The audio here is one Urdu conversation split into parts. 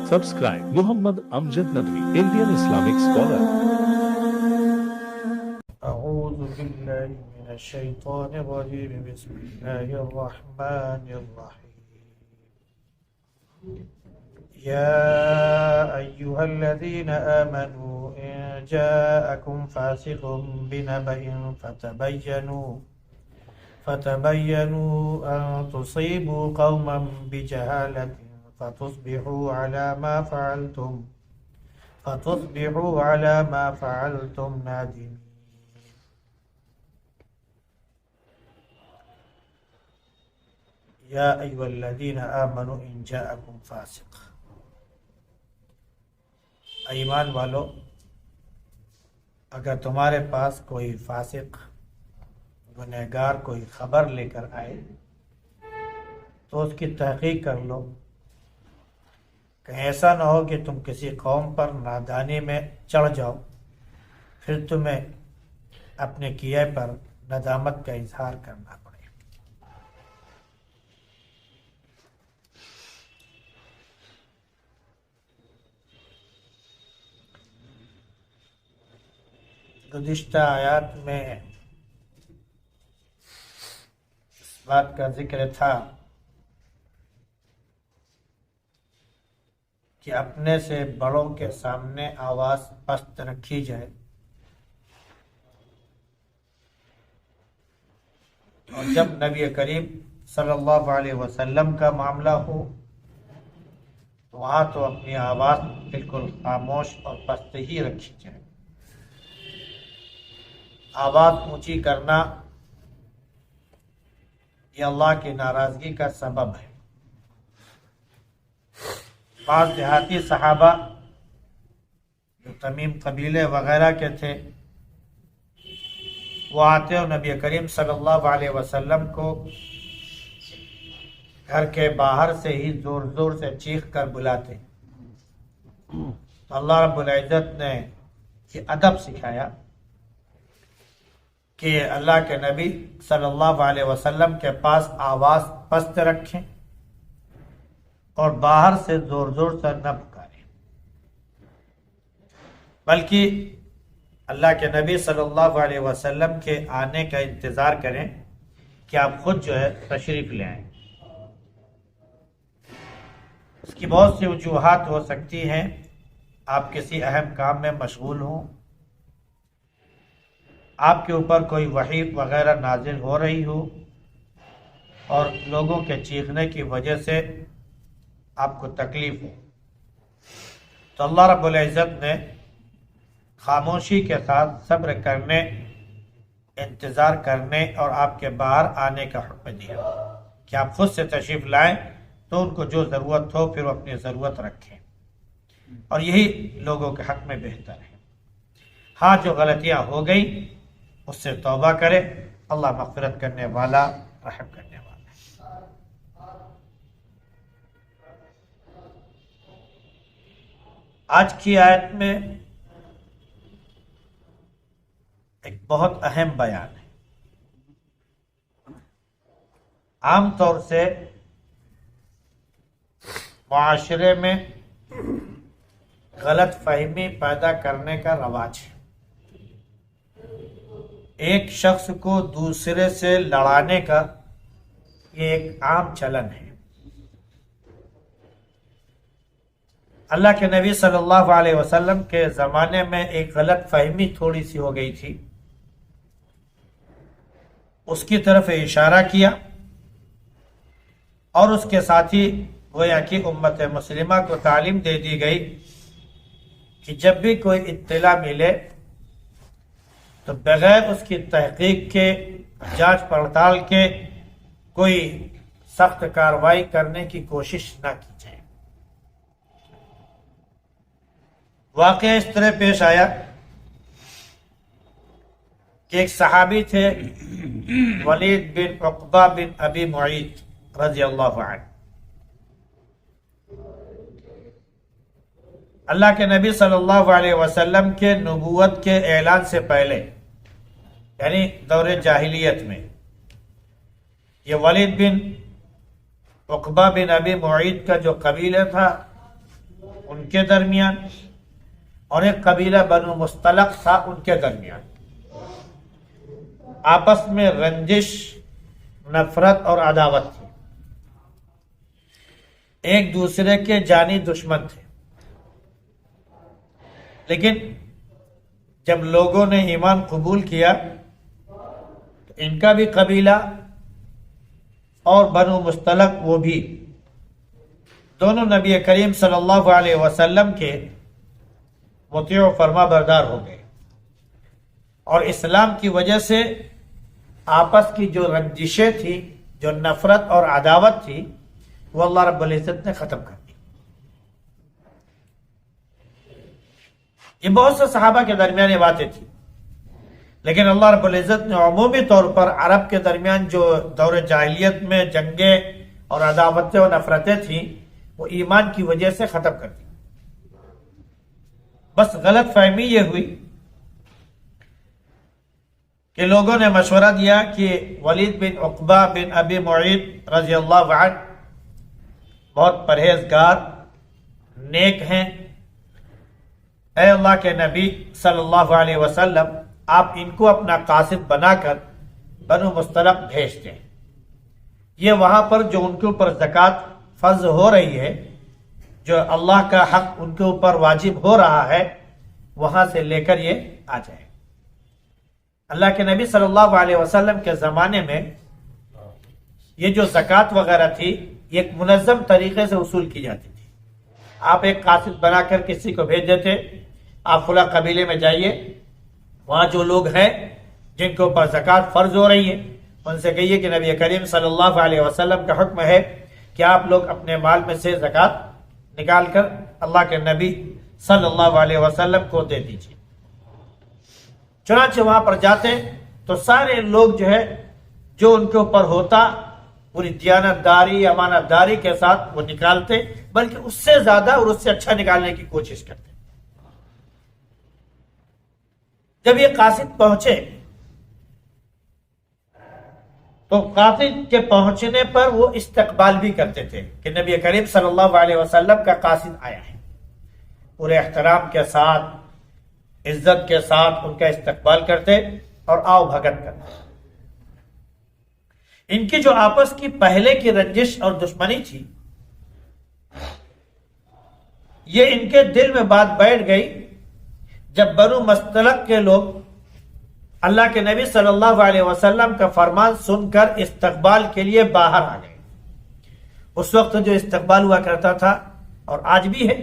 Subscribe Muhammad Amjad Nadwi, Indian Islamic scholar. أعوذ بالله من الشيطان الرجيم بسم الله الرحمن الرحيم يا أيها الذين آمنوا إن جاءكم فاسق بنبأ فتبينوا أن تصيبوا قوما بجهالة فتصبحوا على ما فعلتم نادمين. یا ایھا الذین آمنوا ان جاءکم فاسق، ایمان والو اگر تمہارے پاس کوئی فاسق گنہگار کوئی خبر لے کر آئے تو اس کی تحقیق کر لو، کہیں ایسا نہ ہو کہ تم کسی قوم پر نادانی میں چڑھ جاؤ، پھر تمہیں اپنے کیے پر ندامت کا اظہار کرنا پڑے۔ گزشتہ آیات میں اس بات کا ذکر تھا کہ اپنے سے بڑوں کے سامنے آواز پست رکھی جائے، اور جب نبی کریم صلی اللہ علیہ وسلم کا معاملہ ہو تو وہاں تو اپنی آواز بالکل خاموش اور پست ہی رکھی جائے۔ آواز اونچی کرنا یہ اللہ کی ناراضگی کا سبب ہے۔ بعض دیہاتی صحابہ جو تمیم قبیلے وغیرہ کے تھے وہ آتے اور نبی کریم صلی اللہ علیہ وسلم کو گھر کے باہر سے ہی زور زور سے چیخ کر بلاتے، تو اللہ رب العزت نے یہ ادب سکھایا کہ اللہ کے نبی صلی اللہ علیہ وسلم کے پاس آواز پست رکھیں اور باہر سے زور زور سے نہ پکاریں، بلکہ اللہ کے نبی صلی اللہ علیہ وسلم کے آنے کا انتظار کریں کہ آپ خود جو ہے تشریف لے آئیں۔ اس کی بہت سی وجوہات ہو سکتی ہیں، آپ کسی اہم کام میں مشغول ہوں، آپ کے اوپر کوئی وحی وغیرہ نازل ہو رہی ہو اور لوگوں کے چیخنے کی وجہ سے آپ کو تکلیف ہو، تو اللہ رب العزت نے خاموشی کے ساتھ صبر کرنے، انتظار کرنے اور آپ کے باہر آنے کا حکم دیا کہ آپ خود سے تشریف لائیں، تو ان کو جو ضرورت ہو پھر وہ اپنی ضرورت رکھیں، اور یہی لوگوں کے حق میں بہتر ہے۔ ہاں جو غلطیاں ہو گئی اس سے توبہ کرے، اللہ مغفرت کرنے والا، رحم کرنے والا ہے۔ آج کی آیت میں ایک بہت اہم بیان ہے۔ عام طور سے معاشرے میں غلط فہمی پیدا کرنے کا رواج ہے، ایک شخص کو دوسرے سے لڑانے کا یہ ایک عام چلن ہے۔ اللہ کے نبی صلی اللہ علیہ وسلم کے زمانے میں ایک غلط فہمی تھوڑی سی ہو گئی تھی، اس کی طرف اشارہ کیا، اور اس کے ساتھ ہی گویا کہ امت مسلمہ کو تعلیم دے دی گئی کہ جب بھی کوئی اطلاع ملے تو بغیر اس کی تحقیق کے، جانچ پڑتال کے کوئی سخت کارروائی کرنے کی کوشش نہ کی جائے۔ واقعہ اس طرح پیش آیا کہ ایک صحابی تھے ولید بن عقبہ بن ابی معیط رضی اللہ عنہ۔ اللہ کے نبی صلی اللہ علیہ وسلم کے نبوت کے اعلان سے پہلے، یعنی دور جاہلیت میں، یہ ولید بن عقبہ بن ابی معیط کا جو قبیلہ تھا ان کے درمیان اور ایک قبیلہ بنو مستلق تھا ان کے درمیان آپس میں رنجش، نفرت اور عداوت تھی، ایک دوسرے کے جانی دشمن تھے۔ لیکن جب لوگوں نے ایمان قبول کیا تو ان کا بھی قبیلہ اور بنو مستلق وہ بھی دونوں نبی کریم صلی اللہ علیہ وسلم کے مطیع و فرما بردار ہو گئے، اور اسلام کی وجہ سے آپس کی جو رنجشیں تھی، جو نفرت اور عداوت تھی، وہ اللہ رب العزت نے ختم کر دی۔ یہ بہت سے صحابہ کے درمیان یہ باتیں تھی، لیکن اللہ رب العزت نے عمومی طور پر عرب کے درمیان جو دور جاہلیت میں جنگیں اور عداوتیں اور نفرتیں تھیں وہ ایمان کی وجہ سے ختم کر دی۔ بس غلط فہمی یہ ہوئی کہ لوگوں نے مشورہ دیا کہ ولید بن عقبہ بن ابی معیط رضی اللہ عنہ بہت پرہیزگار، نیک ہیں، اے اللہ کے نبی صلی اللہ علیہ وسلم آپ ان کو اپنا قاصد بنا کر بنو مستلق بھیج دیں، یہ وہاں پر جو ان کے اوپر زکوٰۃ فرض ہو رہی ہے، جو اللہ کا حق ان کے اوپر واجب ہو رہا ہے، وہاں سے لے کر یہ آ جائے۔ اللہ کے نبی صلی اللہ علیہ وسلم کے زمانے میں یہ جو زکوٰۃ وغیرہ تھی یہ ایک منظم طریقے سے وصول کی جاتی تھی۔ آپ ایک قاصد بنا کر کسی کو بھیج دیتے، آپ فلاں قبیلے میں جائیے، وہاں جو لوگ ہیں جن کے اوپر زکوٰۃ فرض ہو رہی ہے ان سے کہیے کہ نبی کریم صلی اللہ علیہ وسلم کا حکم ہے کہ آپ لوگ اپنے مال میں سے زکوٰۃ نکال کر اللہ کے نبی صلی اللہ علیہ وسلم کو دے دیجیے۔ چنانچہ وہاں پر جاتے تو سارے لوگ جو ہے جو ان کے اوپر ہوتا پوری دیانت داری، امانت داری کے ساتھ وہ نکالتے، بلکہ اس سے زیادہ اور اس سے اچھا نکالنے کی کوشش کرتے۔ جب یہ قاصد پہنچے تو قاصد کے پہنچنے پر وہ استقبال بھی کرتے تھے کہ نبی کریم صلی اللہ علیہ وسلم کا قاصد آیا ہے، پورے احترام کے ساتھ، عزت کے ساتھ ان کا استقبال کرتے اور آؤ بھگت کرتے۔ ان کی جو آپس کی پہلے کی رنجش اور دشمنی تھی یہ ان کے دل میں بات بیٹھ گئی جب بنو مستلق کے لوگ اللہ کے نبی صلی اللہ علیہ وسلم کا فرمان سن کر استقبال کے لیے باہر آ گئے۔ اس وقت جو استقبال ہوا کرتا تھا اور آج بھی ہے،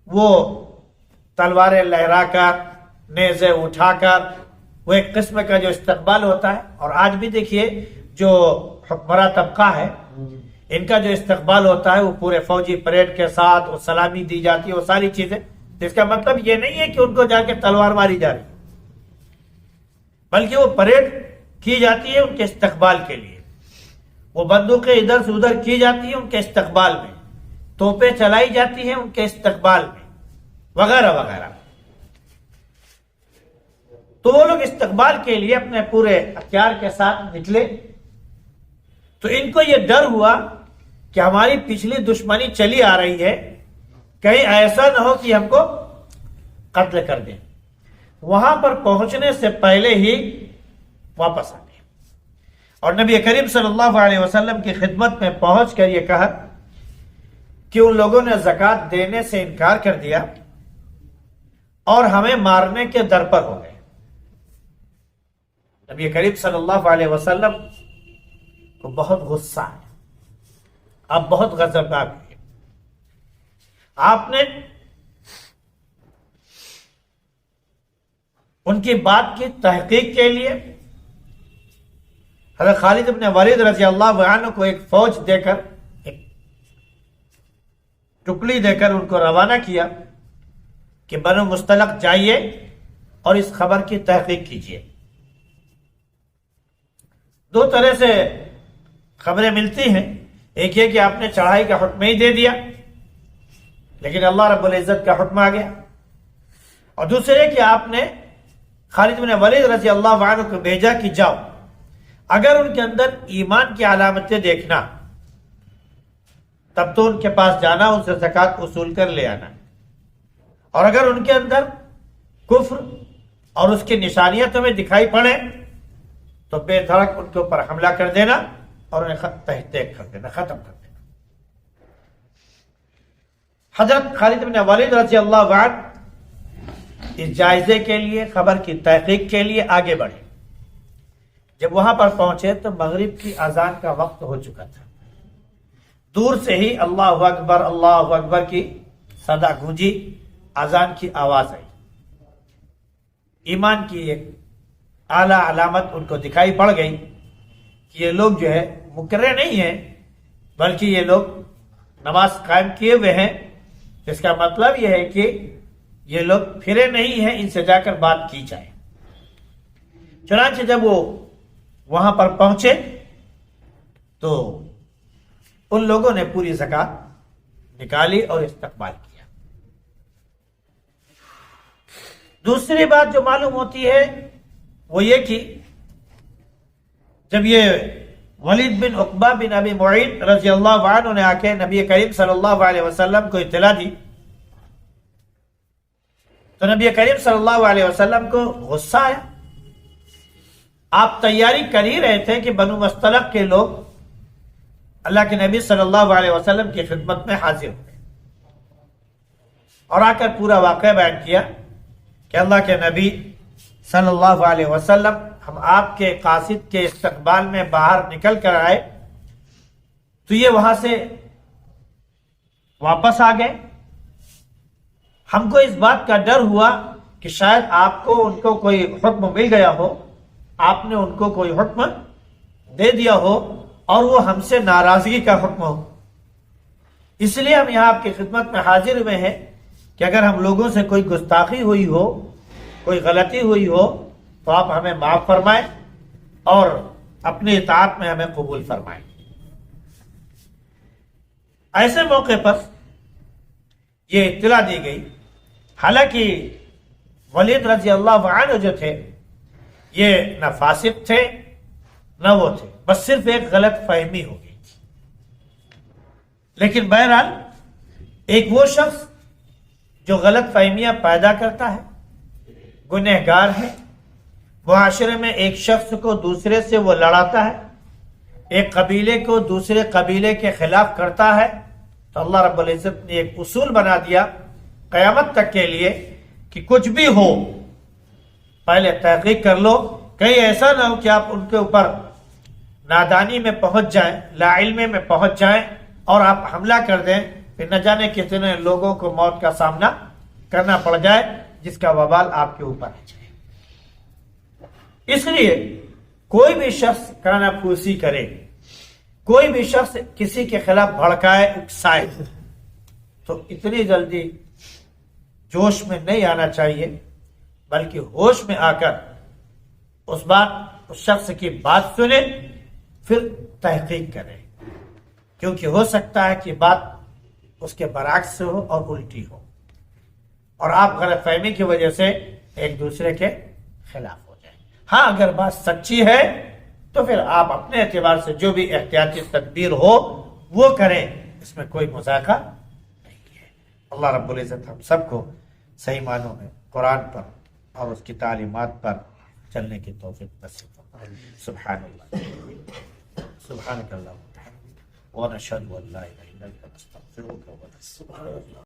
وہ تلواریں لہرا کر، نیزے اٹھا کر، وہ ایک قسم کا جو استقبال ہوتا ہے۔ اور آج بھی دیکھیے جو حکمراں طبقہ ہے ان کا جو استقبال ہوتا ہے وہ پورے فوجی پریڈ کے ساتھ، وہ سلامی دی جاتی ہے، وہ ساری چیزیں۔ اس کا مطلب یہ نہیں ہے کہ ان کو جا کے تلوار ماری جا رہی، بلکہ وہ پریڈ کی جاتی ہے ان کے استقبال کے لیے، وہ بندوقیں ادھر سے ادھر کی جاتی ہیں ان کے استقبال میں، توپیں چلائی جاتی ہیں ان کے استقبال میں، وغیرہ وغیرہ۔ تو وہ لوگ استقبال کے لیے اپنے پورے ہتھیار کے ساتھ نکلے، تو ان کو یہ ڈر ہوا کہ ہماری پچھلی دشمنی چلی آ رہی ہے، کہیں ایسا نہ ہو کہ ہم کو قتل کر دیں۔ وہاں پر پہنچنے سے پہلے ہی واپس آ گئے اور نبی کریم صلی اللہ علیہ وسلم کی خدمت میں پہنچ کر یہ کہا کہ ان لوگوں نے زکوٰۃ دینے سے انکار کر دیا اور ہمیں مارنے کے در پر ہو گئے۔ نبی کریم صلی اللہ علیہ وسلم کو بہت غصہ ہے، آپ بہت غضبناک ہیں۔ آپ نے ان کی بات کی تحقیق کے لیے حضرت خالد بن ولید رضی اللہ عنہ کو ایک فوج دے کر، ایک ٹکڑی دے کر ان کو روانہ کیا کہ بنو مستلق جائیے اور اس خبر کی تحقیق کیجیے۔ دو طرح سے خبریں ملتی ہیں، ایک یہ کہ آپ نے چڑھائی کا حکم ہی دے دیا لیکن اللہ رب العزت کا حکم آ گیا، اور دوسرے کہ آپ نے خالد بن ولید رضی اللہ عنہ کو بھیجا کہ جاؤ، اگر ان کے اندر ایمان کی علامتیں دیکھنا تب تو ان کے پاس جانا، ان سے زکوٰۃ وصول کر لے آنا، اور اگر ان کے اندر کفر اور اس کی نشانیاں تمہیں دکھائی پڑے تو بے دھڑک ان کے اوپر حملہ کر دینا اور انہیں تحقیق کر دینا، ختم کر دینا۔ حضرت خالد بن ولید رضی اللہ عنہ اس جائزے کے لیے، خبر کی تحقیق کے لیے آگے بڑھے۔ جب وہاں پر پہنچے تو مغرب کی اذان کا وقت ہو چکا تھا۔ دور سے ہی اللہ اکبر کی صدا گونجی، اذان کی آواز آئی۔ ایمان کی ایک اعلیٰ علامت ان کو دکھائی پڑ گئی کہ یہ لوگ جو ہے مکرے نہیں ہیں، بلکہ یہ لوگ نماز قائم کیے ہوئے ہیں۔ اس کا مطلب یہ ہے کہ یہ لوگ پھرے نہیں ہیں، ان سے جا کر بات کی جائے۔ چنانچہ جب وہ وہاں پر پہنچے تو ان لوگوں نے پوری زکوٰۃ نکالی اور استقبال کیا۔ دوسری بات جو معلوم ہوتی ہے وہ یہ کہ جب یہ ولید بن عقبہ بن ابی معیط رضی اللہ عنہ نے آ کے نبی کریم صلی اللہ علیہ وسلم کو اطلاع دی تو نبی کریم صلی اللہ علیہ وسلم کو غصہ آیا۔ آپ تیاری کر ہی رہے تھے کہ بنو مستلق کے لوگ اللہ کے نبی صلی اللہ علیہ وسلم کی خدمت میں حاضر ہوئے اور آ کر پورا واقعہ بیان کیا کہ اللہ کے نبی صلی اللہ علیہ وسلم ہم آپ کے قاصد کے استقبال میں باہر نکل کر آئے تو یہ وہاں سے واپس آ گئے۔ ہم کو اس بات کا ڈر ہوا کہ شاید آپ کو ان کو کوئی حکم مل گیا ہو، آپ نے ان کو کوئی حکم دے دیا ہو اور وہ ہم سے ناراضگی کا حکم ہو، اس لیے ہم یہاں آپ کی خدمت میں حاضر ہوئے ہیں کہ اگر ہم لوگوں سے کوئی گستاخی ہوئی ہو، کوئی غلطی ہوئی ہو تو آپ ہمیں معاف فرمائیں اور اپنی اطاعت میں ہمیں قبول فرمائیں۔ ایسے موقع پر یہ اطلاع دی گئی، حالانکہ ولید رضی اللہ عنہ جو تھے یہ نہ فاسق تھے نہ وہ تھے، بس صرف ایک غلط فہمی ہو گئی تھی۔ لیکن بہرحال ایک وہ شخص جو غلط فہمیاں پیدا کرتا ہے گنہگار ہے، معاشرے میں ایک شخص کو دوسرے سے وہ لڑاتا ہے، ایک قبیلے کو دوسرے قبیلے کے خلاف کرتا ہے، تو اللہ رب العزت نے ایک اصول بنا دیا قیامت تک کے لیے کہ کچھ بھی ہو پہلے تحقیق کر لو، کہیں ایسا نہ ہو کہ آپ ان کے اوپر نادانی میں پہنچ جائیں، لا علمی میں پہنچ جائیں اور آپ حملہ کر دیں، پھر نہ جانے کتنے لوگوں کو موت کا سامنا کرنا پڑ جائے جس کا وبال آپ کے اوپر آ جائے۔ اس لیے کوئی بھی شخص کانا پھوسی کرے، کوئی بھی شخص کسی کے خلاف بھڑکائے اکسائے تو اتنی جلدی جوش میں نہیں آنا چاہیے، بلکہ ہوش میں آ کر اس شخص کی بات سنیں، پھر تحقیق کریں، کیونکہ ہو سکتا ہے کہ بات اس کے برعکس ہو اور الٹی ہو اور آپ غلط فہمی کی وجہ سے ایک دوسرے کے خلاف ہو جائیں۔ ہاں اگر بات سچی ہے تو پھر آپ اپنے اعتبار سے جو بھی احتیاطی تدبیر ہو وہ کریں، اس میں کوئی مذاکرہ نہیں ہے۔ اللہ رب العزت ہم سب کو صحیح معنوں میں قرآن پر اور اس کی تعلیمات پر چلنے کی توفیق نصیب فرمائے۔ سبحان اللہ، سبحانک اللہم وبحمدک ونشہد ان لا الہ الا انت نستغفرک ونتوب الیک۔